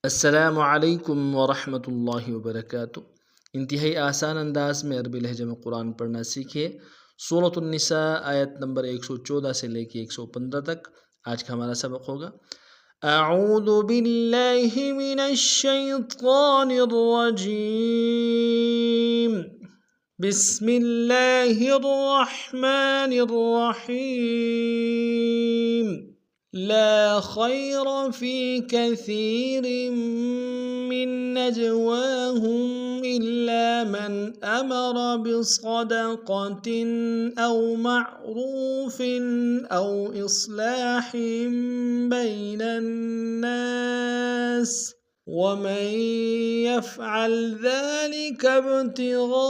السلام علیکم ورحمۃ اللہ وبرکاتہ۔ انتہائی آسان انداز میں عربی لہجے میں قرآن پڑھنا سیکھیے۔ سورۃ النساء آیت نمبر 114 سے لے کے 115 تک آج کا ہمارا سبق ہوگا۔ اعوذ باللہ من الشیطان الرجیم، بسم اللہ الرحمن الرحیم۔ لا خير في كثير من نجواهم إلا من أمر بصدقة أو معروف أو إصلاح بين الناس ومن يفعل ذلك ابتغاء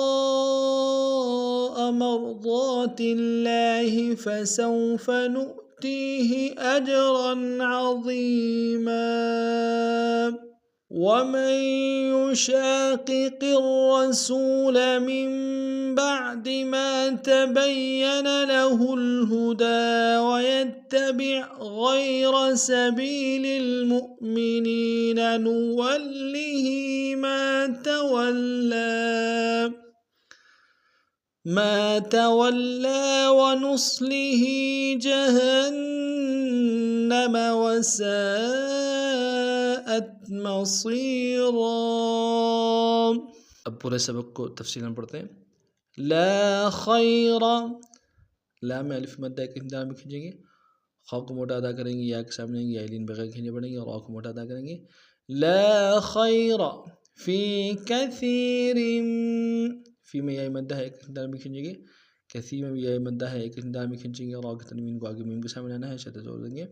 مرضات الله فسوف نؤتيه أجرا عظيما ومن يشاقق الرسول من بعد ما تبين له الهدى ويتبع غير سبيل المؤمنين نوله ما تولى ونصله جهنم وساءت مصيرا۔ اب پورے سبق کو تفصیلاً پڑھتے ہیں۔ لا خیر، لا میں الف مدہ ایک اندام میں کھینچیں گے، خا کو موٹا ادا کریں گے، یا کے سامنے گے، یا لین بغیر کھینچے پڑیں گے، اور را کو موٹا ادا کریں گے۔ لا خیر فی کثیر، فی میں یا مدہ ہے ایک اندام میں کھینچیں گے، کثیر میں بھی یا مدہ ہے ایک اندام میں کھینچیں گے، اور را کی تنوین کو آگے میم کے سامنے آنا ہے، شدہ زور دیں گے۔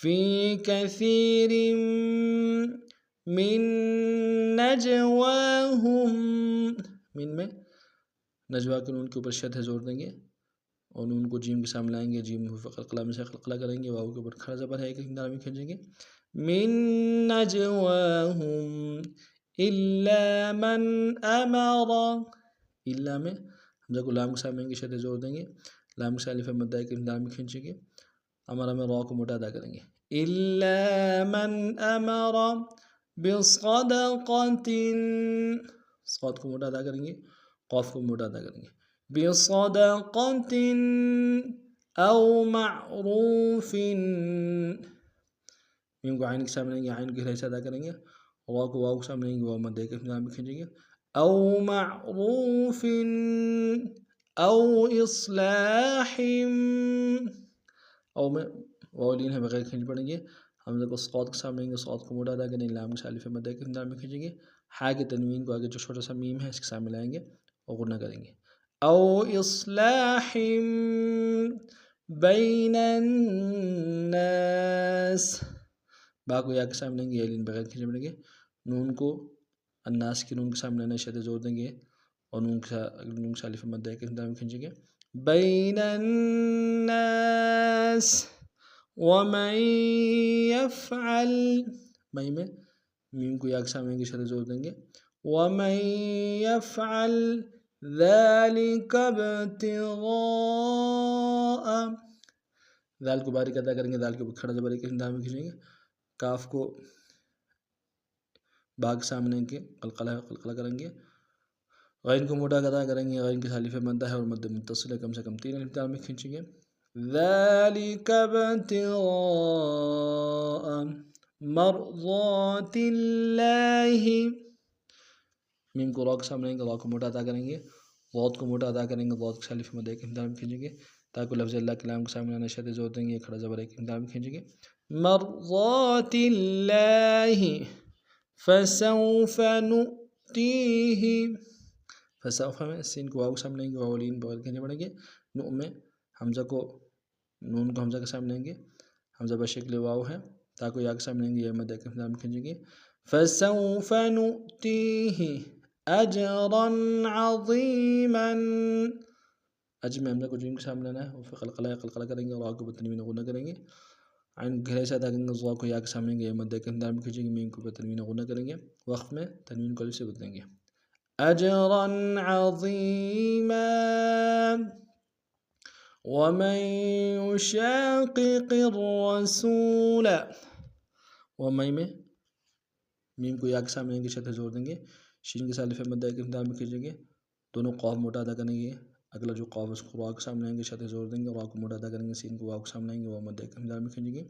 فی کثیر من نجواہم، من میں نجوا کے نون کے اوپر شدہ زور دیں گے، اور نون کو جیم کے سامنے لائیں گے، جیم قلقلہ میں سے قلقلہ کریں گے، واو کے اوپر کھڑا زبر ہے ایک اندام میں کھینچیں گے۔ من نجواہم الا من امر، الا میں حمزہ کو لام کے سامنے گے، شدہ زور دیں گے، لام کے الف مدہ ایک اندام میں کھینچیں گے، امر میں را کو موٹا ادا کریں گے۔ الا من امر بصدقۃ، صاد کو موٹا ادا کریں گے، قاف کو موٹا ادا کریں گے، بصدقۃ او معروف، میم کو عین کے سامنے لیں گے، عین کے حصہ ادا کریں گے، را کو واو کے سامنے لیں گے، واو مدہ ایک اندام میں کھینچیں گے، او معروف او اصلاح، او میں واو لین ہے بغیر کھینچ پڑیں گے، حمزہ کو صاد کے سامنے لیں گے، صاد کو موٹا ادا کریں گے، لام کے الف مدہ ایک اندام میں کھینچیں گے، ہا کے تنوین کو آگے جو چھوٹا سا میم ہے اس کے سامنے لائیں گے اور غنہ کریں گے۔ او اصلاح بین الناس، با کو یا کے سامنے لیں گے، یا لین بغیر کھینچے پڑیں گے، نون کو الناس کی نون کے سامنے آنا شدہ زور دیں گے، اور نون کے الف مدہ ایک اندام میں کھینچیں گے، بین الناس ومن یفعل، میں میم کو یا کے سامنے گے، شدہ زور دیں گے، ومن یفعل ذلک ابتغاء، ذال کو باریک ادا کریں گے، ذال کے اوپر کھڑا زبر ایک اندام میں کھینچیں گے، کاف کو با کے سامنے کے قلقلہ کریں گے، غین کو موٹا ادا کریں گے، غین کے الف مدہ ہے اور مد متصل ہے، کم سے کم 3 الف میں کھینچیں گے، ذالک ابتغاء مرضات اللہ، میم کو را کے سامنے لیں گے، را کو موٹا ادا کریں گے، ضاد کو موٹا ادا کریں گے، ضاد کے الف مدہ ایک اندام میں کھینچیں گے، تاکہ لفظ اللہ کے لام کے سامنے آنا شدہ زور دیں گے، کھڑا زبر ایک اندام میں کھینچیں گے، مرضات اللہ فسوف نؤتیہ، فسوف میں سین کو واو کے سامنے لیں گے، واو لین بغیر کھینچے پڑیں گے، نؤ میں حمزہ کو نون کو حمزہ کے سامنے لیں گے، حمزہ بشکل واو ہے، تاکہ یا کے سامنے لیں گے، یا مدہ کے اندام میں کھینچیں گے، فسوف نؤتیہ اجرا عظیما، اج میں حمزہ کو جیم کے سامنے لانا ہے، اور پھر قلقلہ کریں گے، اور آ کو تنوین غنہ کریں گے، عین گہرے سے ادا کریں گے، ضا کو یا کے سامنے گے، مدہ کے اندام میں کھینچیں گے، میم کو تنوین غنہ کریں گے، وقت میں تنوین کو الف سے بدلیں گے، اجرا عظیما ومن يشاقق الرسول، ومن میں میم کو یا کے سامنے آئیں گے شدہ زور دیں گے، شین کے سالف مدہ کے امتداد میں کھینچیں گے، دونوں قاف موٹا ادا کریں گے، اگلا جو قاف اس کو را کے سامنے آئیں گے شدہ زور دیں گے، را کو موٹا ادا کریں گے، سین کو واو کے سامنے آئیں گے، واو مدہ کے امتداد میں کھینچیں گے۔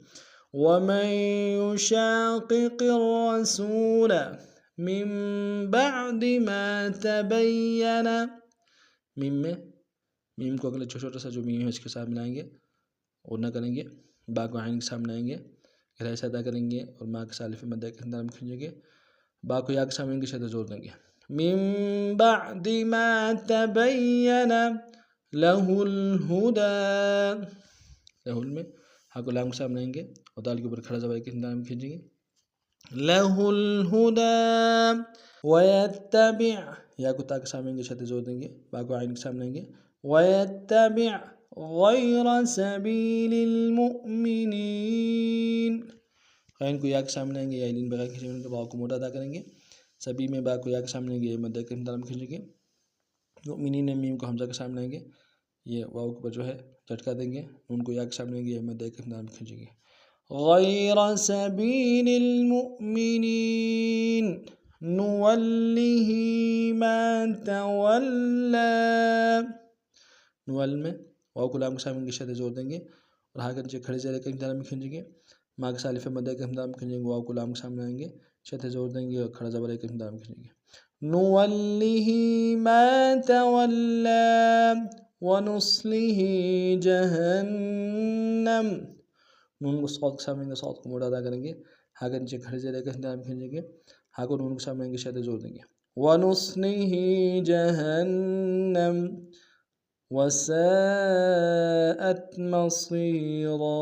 وَمَن يُشَاقِقِ الرَّسُولَ مِن بَعْدِ مَا تَبَيَّنَ، میم میں میم کو اگلا چھوٹا سا جو میم ہے اس کے ساتھ ملائیں گے اور نہ کریں گے، با کو عین کے سامنے آئیں گے، گہرائی سے ادا کریں گے اور ما کے سالف مدہ کے امتداد میں کھینچیں گے، با کو یا کے سامنے آئیں گے شدہ زور دیں گے۔ من بعد ما تبین له الهدى، لہل میں ہاں کو لام کے سامنے آئیں گے اور دال کے اوپر کھڑا زبر کے امتداد میں کھینچیں گے، له الهدى ويتبع، یا کو تا کے سامنے آئیں گے شدہ زور دیں گے، با کو عین کے سامنے آئیں گے، ويتبع غیر سبیل المؤمنین، عین کو یا کے سامنے آئیں گے، یا لین بغیر کھینچیں گے، با کو موٹا ادا کریں گے، سبھی میں با کو یا کے سامنے آئیں گے، مدہ کے امتداد میں کھینچیں گے، مؤمنین میم کو حمزہ کے سامنے آئیں گے، یہ واو کے اوپر جو ہے جھٹکا دیں گے، ان کو یا کے سامنے آئیں گے، مدہ کے امتداد میں کھینچیں گے، غیر سبیل المؤمنین نوله ما تولى، نول میں واو کو لام کے سامنے کے شدہ زور دیں گے اور ہا کے نیچے کھڑے زیرے کے امتداد میں کھینچیں گے، ما کے سالف مدہ کے امتداد میں کھینچیں گے، واو کو لام کے سامنے آئیں گے شدہ زور دیں گے اور کھڑا زبر کے امتداد میں کھینچیں گے، نوله ما تولى ونصله جہنم، نون کو صاد کے سامنے صاد کو موڑا ادا کریں گے، ہا کے نیچے کھڑے زیرے کے امتداد میں کھینچیں گے، ہا کو نون کے سامنے آئیں گے شدہ زور دیں گے، ونصله جہنم وساءت مصیرا،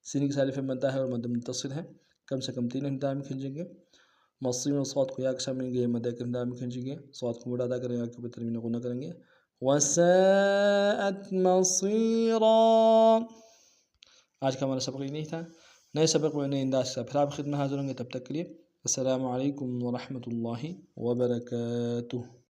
سین کی سالف مدہ ہے اور مد متصل ہے، کم سے کم 3 امتداد میں کھینچیں گے، مصیر و صاد کو یا کے سامنے گے، مدہ کے امتداد میں کھینچیں گے، صاد کو موڑا ادا کریں گے، یا کے اوپر تنوین غنہ کریں گے، وساءت مصیرا۔ آج کا ہمارا سبق یہ نہیں تھا، نئے سبق میں نئے انداز سے پھر آپ خدمت حاضر ہوں گے، تب تک کے لیے السلام علیکم ورحمۃ اللہ وبرکاتہ۔